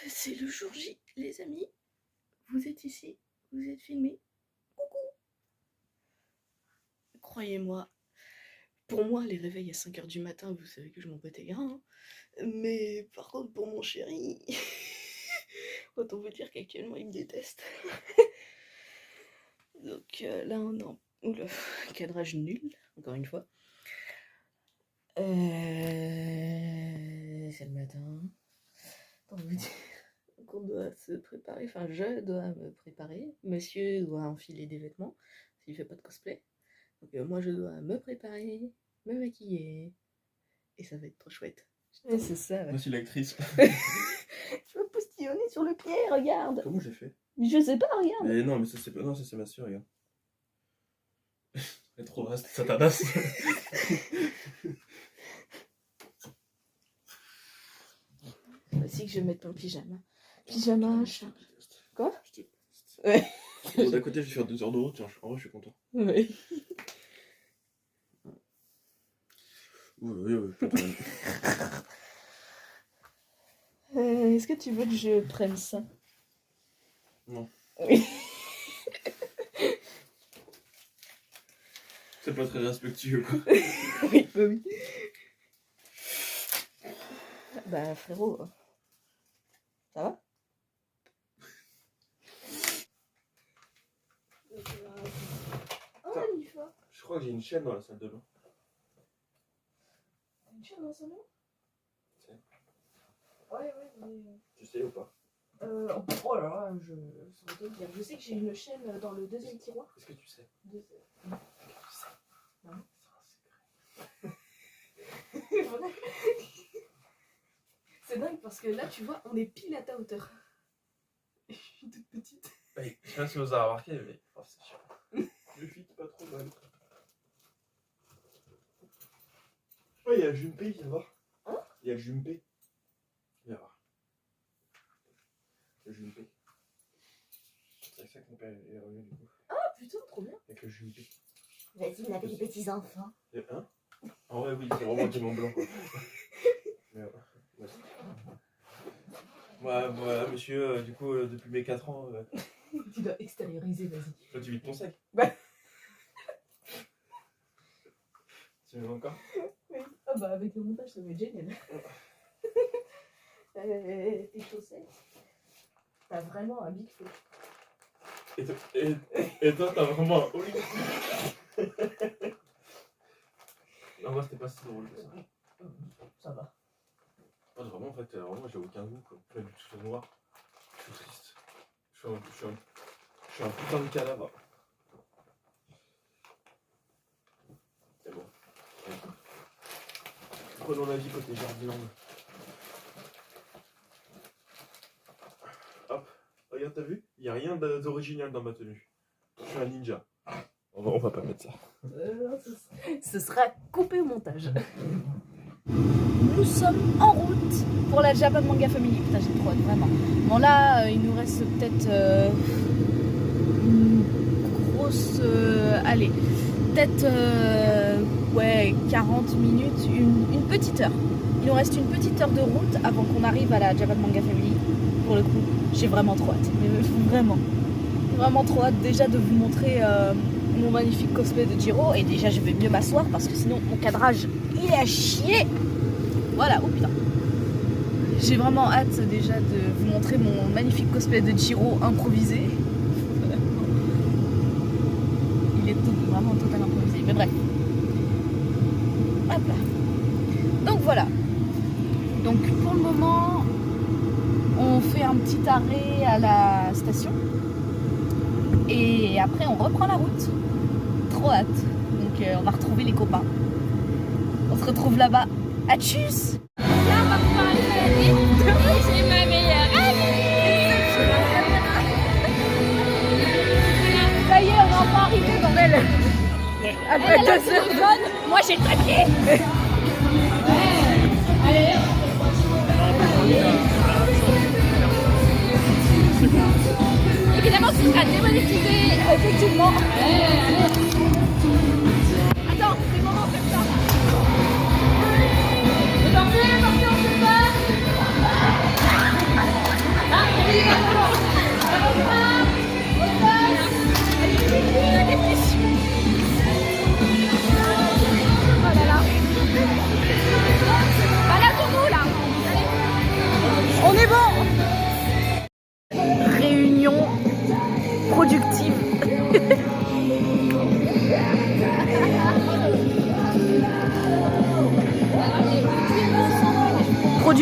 C'est le jour J, les amis. Vous êtes ici, vous êtes filmés. Coucou. Croyez-moi, pour moi, les réveils à 5h du matin, vous savez que je m'en pète grain. Hein. Mais par contre, pour mon chéri, autant vous dire qu'actuellement, il me déteste. Donc là, on est en cadrage nul, encore une fois. C'est le matin. Autant vous dire qu'on doit se préparer, enfin je dois me préparer. Monsieur doit enfiler des vêtements, s'il fait pas de cosplay. Donc moi je dois me préparer, me maquiller. Et ça va être trop chouette. Ouais, c'est ça. Ouais. Moi c'est l'actrice. Je veux postillonner sur le pied, regarde. Comment j'ai fait? Je sais pas, regarde. Mais non, mais ça c'est pas. Non, ça c'est ma soeur, regarde. Elle est trop vaste, ça tabasse. Voici que je vais mettre mon pyjama. Pyjama, chat. Quoi? Je te déteste. Ouais. Bon, d'un côté, je vais faire 2 heures de route, tiens, en vrai, je suis content. Ouais. Oui, pas de problème. Est-ce que tu veux que je prenne ça? Non. Oui. C'est pas très respectueux, quoi. Oui, bah oui. Bah frérot, ça va? Oh, Alifa. Je crois que j'ai une chaîne dans la salle de bain. T'as une chaîne dans le salon? Tu sais. Ouais, mais... Tu sais ou pas? Oh là là, ça va te dire. Je sais que j'ai une chaîne dans le deuxième tiroir. Est-ce que tu sais? Non. Tu sais. Non. C'est un secret. Vrai. C'est dingue parce que là, tu vois, on est pile à ta hauteur. Je suis toute petite. Ouais, je sais pas si vous avez remarqué, mais oh, c'est chiant. Le fit pas trop mal. Ouais, il y a le Jumpé, viens voir. Hein? Il y a le Jumpé. Viens voir. Le Jumpé. C'est avec ça que mon père est revenu du coup. Ah putain, trop bien. Avec le Jumpé. Vas-y, on avait des petits enfants. Hein? Ah ouais, oui, c'est vraiment du Mont Blanc. Quoi. Mais ouais. Voilà, monsieur, du coup, depuis mes 4 ans. Tu dois extérioriser, vas-y. Toi, tu vides ton sac? Bah. Tu veux encore? Oui. Ah bah, avec le montage, ça va être génial. Tes chaussettes. T'as vraiment un big feu. Et toi, t'as vraiment un all. Non, moi, c'était pas si drôle que ça. Ça va. Moi, vraiment, en fait, j'ai aucun goût, quoi. Pas du tout noir. Je suis triste. Je suis un putain de cadavre. C'est bon. Prenons la vie côté Jardiland. Hop. Regarde, t'as vu? Il n'y a rien d'original dans ma tenue. Je suis un ninja. On va pas mettre ça. Ce sera coupé au montage. Nous sommes en route pour la Japan Manga Family. Putain, j'ai trop hâte, vraiment. Bon, là, il nous reste peut-être une grosse... allez, peut-être ouais, 40 minutes, une petite heure. Il nous reste une petite heure de route avant qu'on arrive à la Japan Manga Family. Pour le coup, j'ai vraiment trop hâte. Vraiment trop hâte déjà de vous montrer mon magnifique cosplay de Jiro. Et déjà, je vais mieux m'asseoir parce que sinon, mon cadrage, il est à chier. Voilà, oh putain. J'ai vraiment hâte déjà de vous montrer mon magnifique cosplay de Jiro improvisé. Il est vraiment totalement improvisé, mais bref. Hop là. Donc voilà. Donc pour le moment, on fait un petit arrêt à la station. Et après on reprend la route. Trop hâte. Donc on va retrouver les copains. On se retrouve là-bas. À tchuss! C'est ma meilleure amie. Ça y est, on va enfin arriver, bordel! Après 2 heures. Moi j'ai le papier. Allez. Évidemment, tu seras démonétisé. Effectivement. Attends, c'est le moment de faire ça. Attention, on se bat.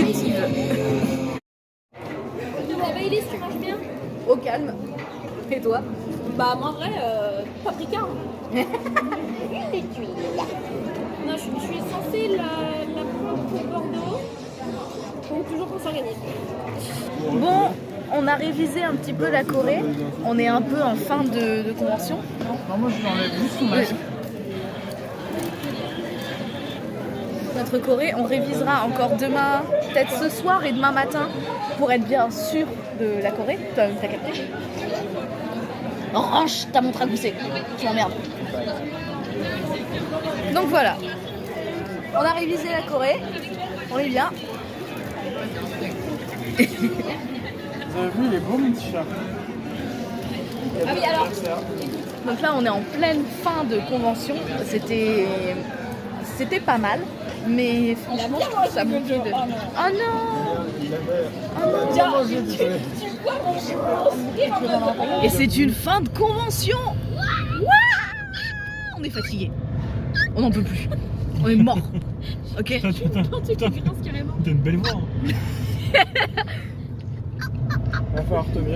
positive. La Baileys, tu manges bien? Au calme. Et toi? Bah, moi, en vrai, paprika. Hein. Non, je suis censée la prendre pour Bordeaux. Donc, toujours qu'on s'organise. Bon, on a révisé un petit peu la Corée. On est un peu en fin de convention. Non, moi je l'enlève juste son masque. Notre Corée, on révisera encore demain, peut-être ce soir et demain matin, pour être bien sûr de la Corée. Toi-même, t'as capté? Range ta montre à gousset, tu m'emmerdes. Donc voilà, on a révisé la Corée, on est bien. Vous avez vu, il est beau mon petit chat. Ah oui, alors. Donc là, on est en pleine fin de convention. C'était pas mal, mais franchement, je trouve ça manquait de. Oh non! Oh non! Tiens, tu vois mon sourire. Et c'est une fin de convention! Ouah, on est fatigué. On n'en peut plus. On est mort. Ok? Quand tu grinces carrément. T'as une belle voix.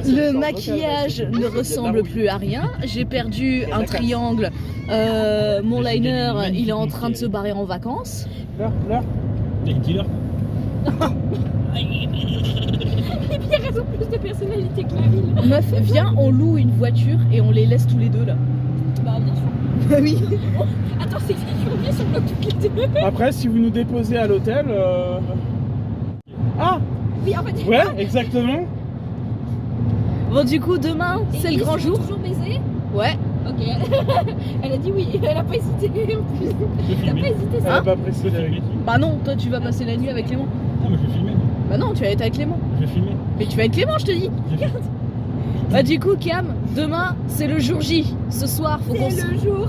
Le maquillage ne ressemble plus à rien. J'ai perdu un triangle. Mon liner, il est en train de se barrer en vacances. Pleure. Dis-leur. Et puis, elles ont plus de personnalité que la ville. Meuf, viens, on loue une voiture et on les laisse tous les deux là. Bah, bien sûr. Oui. Attends, c'est écrit combien sur le bloc toutes les deux? Après, si vous nous déposez à l'hôtel. Ah! Oui, en fait. Ouais, exactement. Bon, du coup, demain, c'est le grand jour. Toujours baiser? Ouais. Ok. Elle a dit oui, elle a pas hésité en plus. Elle a pas hésité Elle ça. a pas précisé avec qui. Bah non, toi tu vas passer la nuit avec Clément. Non, mais je vais filmer. Bah non, tu vas être avec Clément. Je vais filmer. Mais tu vas être Clément, je te dis. Bah du coup, Cam, demain, c'est le jour J. Ce soir, faut qu'on C'est le jour.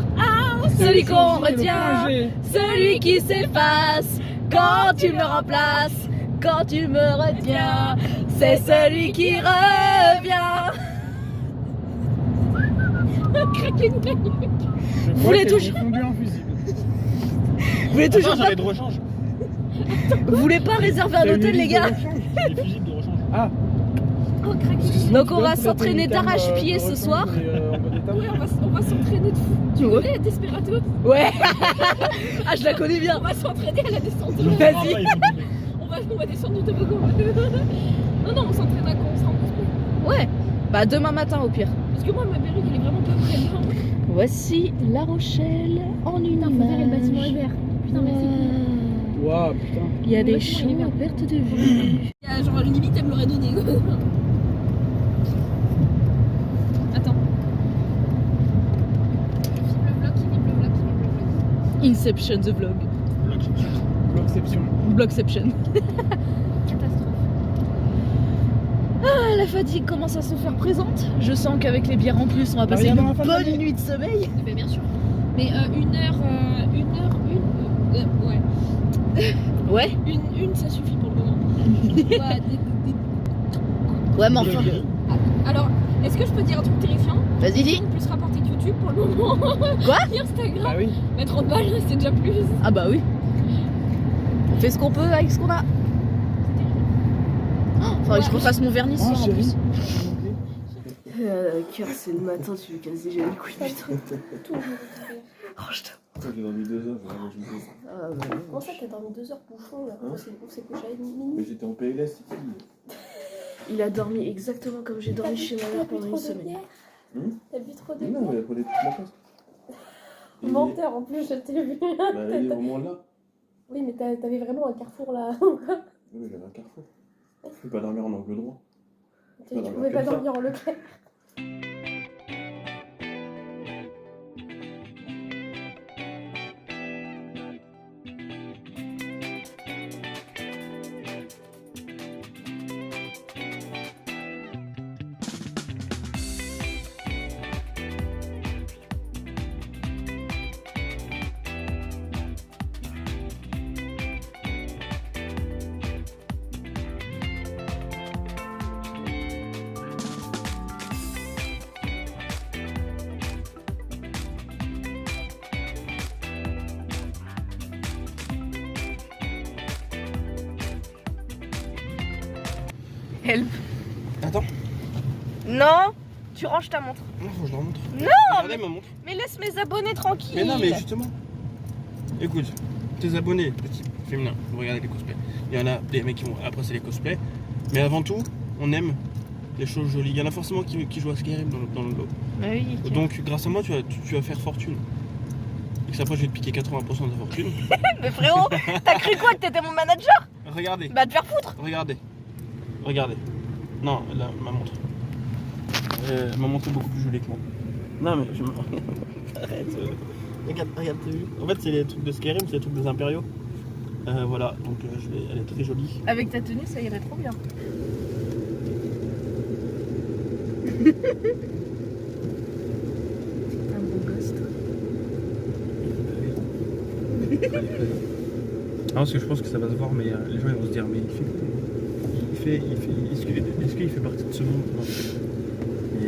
celui qu'on Le retient, congé. celui qui s'efface quand tu me remplaces, quand tu me retiens, c'est celui qui revient. Craquer une nuque. Je Vous crois voulez qu'elle toucher- est fondue en fusible. Vous voulez toujours Attends, pas, j'avais de rechange. vous voulez pas réserver un T'as une hôtel, les liste de gars? rechange. Des fusibles de rechange. Ah. Oh, craquer. Donc on va s'entraîner d'arrache-pied ce soir. Ouais, on va s'entraîner de fou. Tu Ouais. connais la Desperado? Ouais. Ah, je la connais bien. On va s'entraîner à la descente. Vas-y. On va descendre du toboggan. Non, on s'entraîne à quand on sera en cosplay. Ouais. Bah demain matin au pire. Parce que moi, ma perruque, elle est vraiment pas près de moi. Voici La Rochelle en une Putain, faut faire le image. bâtiment est vert. Putain, merci. Waouh, putain. Il y a Le des bâtiment, il est champs vert. à perte de vue. Genre, limite, elle me l'aurait donné. Attends. Le vlog. Inception the vlog. Blockception. Blogception. Catastrophe. Ah, la fatigue commence à se faire présente. Je sens qu'avec les bières en plus, on va passer rien une dans la fin de bonne l'année. nuit de sommeil. Mais bien sûr. Mais Ouais. une, ça suffit pour le moment. Ouais, mais enfin. Alors, est-ce que je peux dire un truc terrifiant? Vas-y, dis. Plus rapporté que YouTube pour le moment. Quoi? Instagram. Bah oui. Mais 30 balles, c'est déjà plus. Ah bah oui. On fait ce qu'on peut avec ce qu'on a. Oh, faudrait que je refasse mon vernis ce soir en plus. Cœur, c'est le matin, tu veux casser déjà les couilles, putain. Oh, je te. J'ai dormi 2 heures, vraiment, je me dis. Ah, bah, Comment ça, t'as dormi 2 heures bouchon là? On s'est couché à minuit. Mais j'étais en PLS. Il a dormi exactement comme j'ai dormi chez ma mère pendant une semaine. T'as bu trop de Non, bière? mais elle prenait toute la place. Et- Menteur en plus, je t'ai vu. Bah, il est vraiment là. Oui, mais t'avais vraiment un carrefour là. Oui, j'avais un carrefour. Je peux pas dormir en angle droit. Tu pouvais pas dormir en Leclerc. Help. Attends. Non, tu ranges ta montre. Non, faut que je leur montre. Non, Regardez ma montre. Mais laisse mes abonnés tranquilles. Mais non, mais justement. Écoute, tes abonnés, petits féminins, vous regardez les cosplays. Il y en a des mecs qui vont apprécier les cosplays. Mais avant tout, on aime les choses jolies. Il y en a forcément qui jouent à Skyrim dans le lot. Bah oui. ok. Donc, grâce à moi, tu vas faire fortune. Et que après, je vais te piquer 80% de ta fortune. Mais frérot, t'as cru quoi que t'étais mon manager? Regardez, Bah te faire foutre. regardez. Regardez. Non, là, ma montre. Ma montre est beaucoup plus jolie que moi. Non, mais je me. Arrête. Regarde, t'as vu? En fait, c'est les trucs de Skyrim, c'est les trucs des impériaux. Voilà, donc elle est très jolie. Avec ta tenue, ça irait trop bien. Un beau gosse, toi. Non, parce que je pense que ça va se voir, mais les gens ils vont se dire, mais est-ce qu'il fait partie de ce monde? Non.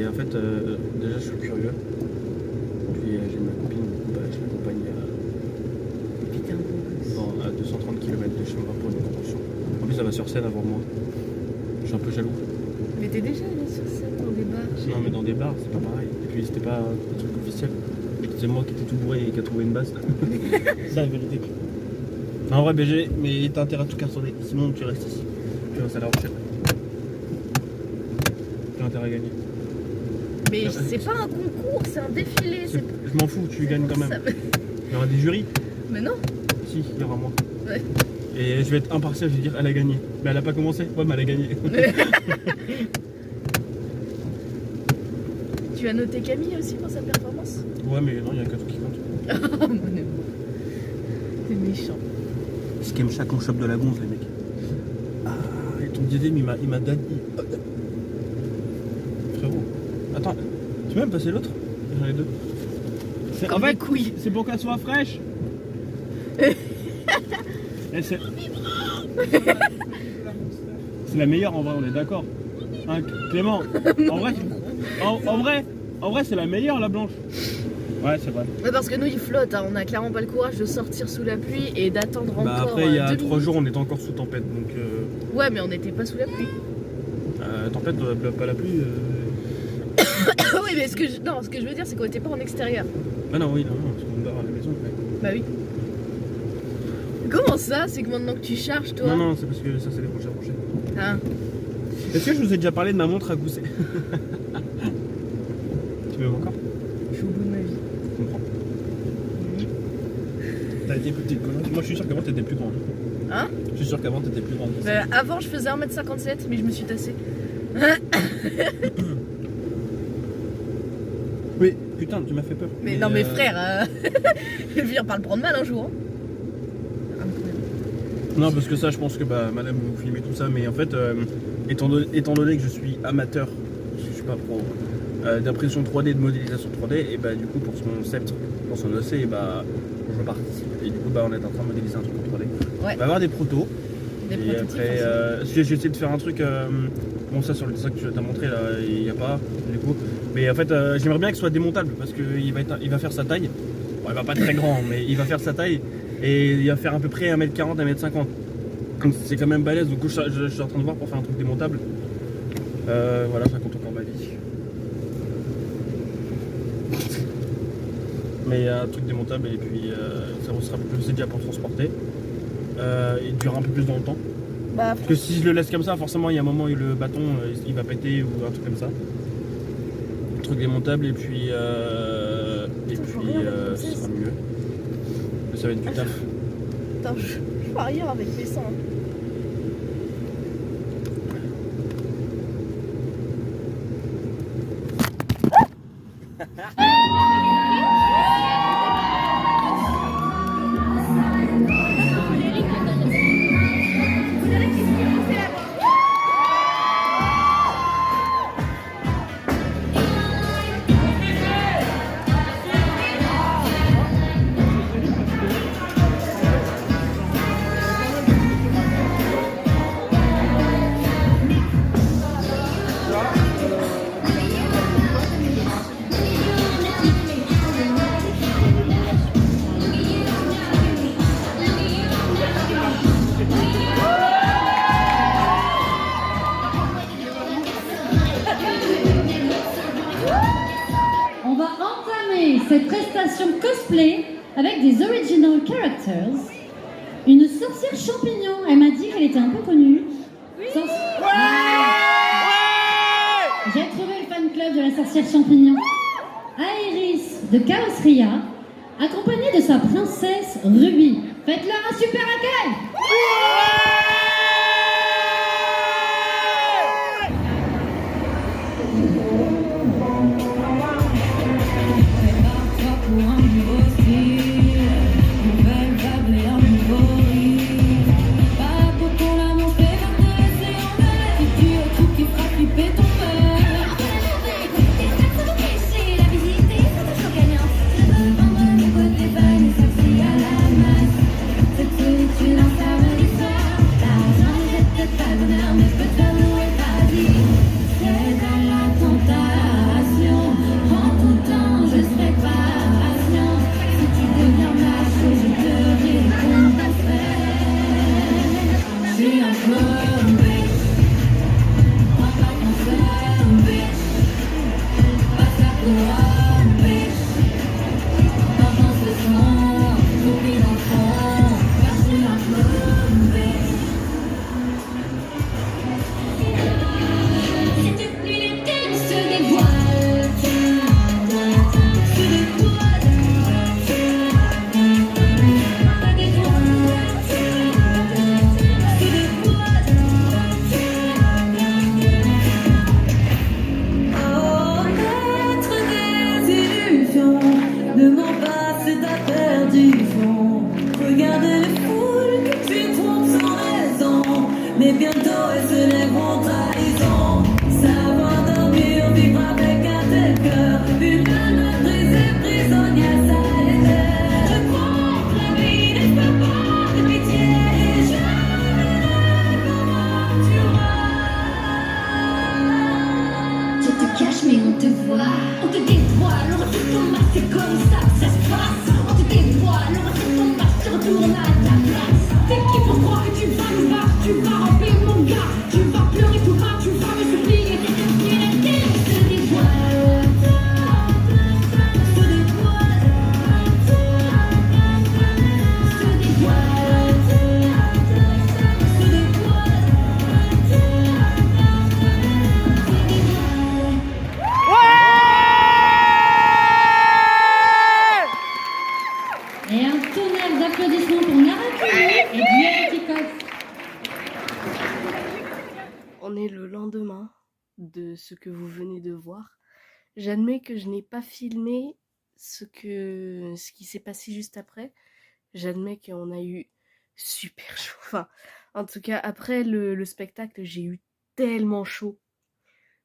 Et en fait, déjà je suis curieux. Puis j'ai ma copine, je l'accompagne Putain, beau gosse. à 230 km de chez moi pour une convention. En plus, elle va sur scène avant moi. Je suis un peu jaloux. Mais t'es déjà allé sur scène dans des bars? Non, mais dans des bars, c'est pas pareil. Et puis, c'était pas un truc officiel. C'est moi qui étais tout bourré et qui a trouvé une base. C'est la vérité. En vrai, BG, mais t'as intérêt à tout cartonner. Sinon, tu restes ici. Tu restes à La Rochelle. T'as intérêt à gagner. Mais c'est pas un concours, c'est un défilé. C'est... Je m'en fous, tu gagnes quand même. Ça- Il y aura des jurys. Mais non. Si, il y aura moi. Ouais. Et je vais être impartial, je vais dire, elle a gagné. Mais elle a pas commencé. Ouais, mais elle a gagné. Tu as noté Camille aussi pour sa performance? Ouais, mais non, il y a que tout qui compte. Oh mon amour. T'es méchant. C'est quand même chaque on chope de la gonze, les mecs. Ah, et ton diadème, il m'a daddy. Frérot. Attends, tu peux même passer l'autre? J'en ai deux. Comme En fait, des couilles. c'est pour qu'elle soit fraîche. Et c'est la meilleure en vrai, on est d'accord. Hein, Clément, en vrai, c'est la meilleure la blanche. Ouais, c'est vrai. Ouais, parce que nous il flotte, hein. On a clairement pas le courage de sortir sous la pluie et d'attendre Bah encore. après, il y a 2 3 minutes. jours, on était encore sous tempête, donc Ouais, mais on n'était pas sous la pluie. tempête, pas la pluie. Oui, mais ce que je veux dire, c'est qu'on était pas en extérieur. Bah non, oui, non, parce qu'on dort à la maison. Ouais. Bah oui. Comment ça? C'est que maintenant que tu charges, toi? Non, non, c'est parce que ça, c'est les prochains branchés. Hein? Est-ce que je vous ai déjà parlé de ma montre à gousset? Tu veux encore? Je suis au bout de ma vie. Je comprends. T'as été plus petite que moi. Moi, je suis sûr qu'avant, t'étais plus grande. Hein? Je suis sûr qu'avant, t'étais plus grande. Bah, avant, je faisais 1m57, mais je me suis tassée. Oui, putain, tu m'as fait peur. Mais non, mais frère, je vais venir pas le prendre mal un jour. Hein. Non, parce que ça, je pense que bah, madame, vous filmez tout ça, mais en fait, étant donné que je suis amateur, je suis pas pro, d'impression 3D, de modélisation 3D, et bah du coup, pour son sceptre, pour son OC, et bah, je participe. Et du coup, bah, on est en train de modéliser un truc en 3D. Ouais. On va avoir des protos. Des Et prototypes. après, j'ai essayé de faire un truc, bon ça sur le dessin que tu t'as montré là, il n'y a pas du coup. Mais en fait, j'aimerais bien qu'il soit démontable parce qu'il va faire sa taille. Bon, il va pas être très grand, mais il va faire sa taille et il va faire à peu près 1m40, 1m50. Donc c'est quand même balèze, donc je suis en train de voir pour faire un truc démontable. Voilà, ça compte encore ma vie. Mais un truc démontable et puis ça sera plus déjà pour transporter. Il durera un peu plus dans le temps. Bah, Parce que si je le laisse comme ça, forcément il y a un moment où le bâton il va péter ou un truc comme ça. Un truc démontable et puis ce sera mieux. Mais ça va être du taf. Attends, je pars ailleurs avec mes seins. cette prestation cosplay avec des original characters. Une sorcière champignon, elle m'a dit qu'elle était un peu connue. J'ai trouvé le fan club de la sorcière champignon. Aéris de Chaos Ria, accompagnée de sa princesse Ruby. Faites-leur un super accueil! Mais bientôt elles se lèveront trahison. Savoir dormir, vivre avec un tel cœur. Une âme brisée, prisonnière, ça les aide. Je crois que la vie n'est pas de pitié. Et je verrai comment tu iras. Je te cache mais on te voit. On te dévoile, on retrouve ton masque, c'est comme ça que ça se passe. On te dévoile, on retrouve ton masque, tu retournes à ta place. T'es qui pour croire que tu vas nous battre? Tu vas remplir mon gars, tu vas pleurer tout bas, tu vas me supplier. Se dévoile, se dévoile, se dévoile, se dévoile. Et un tonnerre d'applaudissements pour Naraku et Guillaume Tikov. On est le lendemain de ce que vous venez de voir. J'admets que je n'ai pas filmé ce qui s'est passé juste après. J'admets qu'on a eu super chaud. Enfin, en tout cas, après le spectacle, j'ai eu tellement chaud.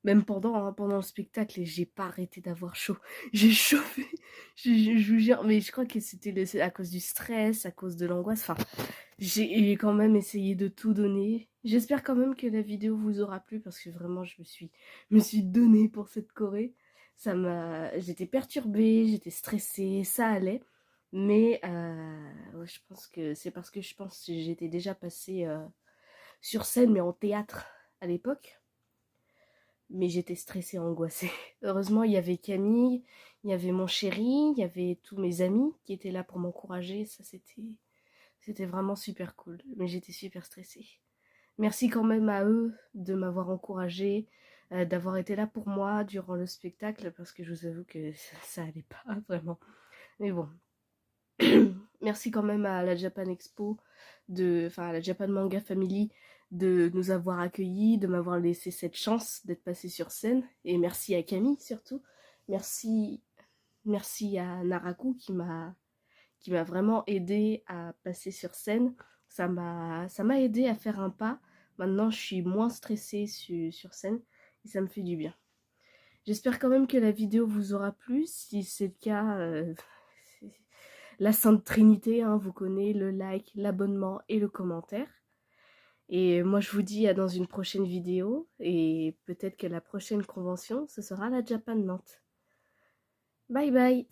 Même pendant le spectacle, j'ai pas arrêté d'avoir chaud. J'ai chauffé, je vous jure, mais je crois que c'était à cause du stress, à cause de l'angoisse. Enfin, j'ai quand même essayé de tout donner. J'espère quand même que la vidéo vous aura plu parce que vraiment, je me suis donnée pour cette choré. J'étais perturbée, j'étais stressée, ça allait. Mais ouais, je pense que c'est parce que j'étais déjà passée sur scène, mais en théâtre à l'époque. Mais j'étais stressée, angoissée. Heureusement, il y avait Camille, il y avait mon chéri, il y avait tous mes amis qui étaient là pour m'encourager. Ça, c'était vraiment super cool. Mais j'étais super stressée. Merci quand même à eux de m'avoir encouragée, d'avoir été là pour moi durant le spectacle, parce que je vous avoue que ça allait pas, vraiment. Mais bon. Merci quand même à la Japan Expo, à la Japan Manga Family, de nous avoir accueillis, de m'avoir laissé cette chance d'être passée sur scène. Et merci à Camille surtout. Merci à Naraku qui m'a vraiment aidé à passer sur scène. Ça m'a aidé à faire un pas. Maintenant, je suis moins stressée sur scène et ça me fait du bien. J'espère quand même que la vidéo vous aura plu. Si c'est le cas, la Sainte Trinité, hein, vous connaissez, le like, l'abonnement et le commentaire. Et moi, je vous dis à dans une prochaine vidéo. Et peut-être que la prochaine convention, ce sera la Japan Nantes. Bye bye!